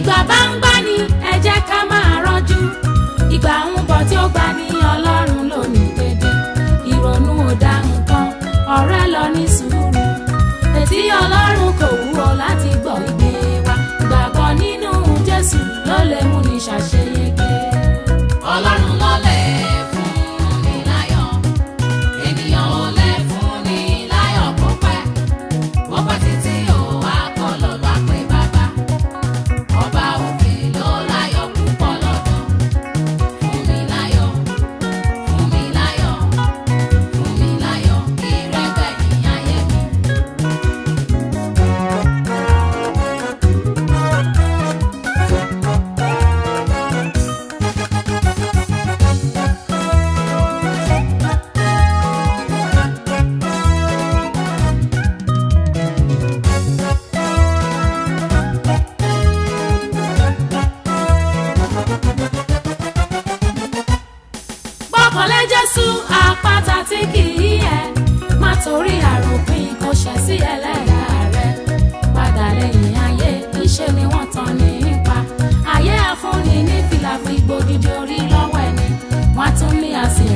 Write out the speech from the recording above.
ìgbà bá ń gbà ní ẹ jẹ́ ká máa rọ́jú ìgbà ń bọ̀ tí ó gbà ní Ọlọ́run lónìí dédé ìrònú ò dá nǹkan ọ̀rẹ́ lọ ní sùúrù etí Ọlọ́run kò wúwo láti gbọ́ ìgbé wa ìgbàgbọ́ nínú Jésù ló lè mú ní ṣàṣeyege. Ọlọ́run ló lè fún ni láyọ̀ ènìyàn ò lè fún ni láyọ̀ kó pẹ́ títí ò wá kọ́ ló bá pé bàbá ọba òkè ló láyọ̀ púpọ̀ lọ́dọ̀ fún mi láyọ̀ fún mi láyọ̀ fún mi láyọ̀ ìrẹ́gbẹ́ ní ayé mi. Gbọ́kànlé Jésù àpáta tí kì í yẹ̀ má torí àròpin kò ṣẹ̀ sí ẹlẹ́yà rẹ̀ padà lẹ́yìn ayé iṣẹ́ ni wọ́n tán nípa ayé àfúnni ní fìlà fi gbòdìdì orí lọ́wọ́ ẹni wọ́n tún ní àsì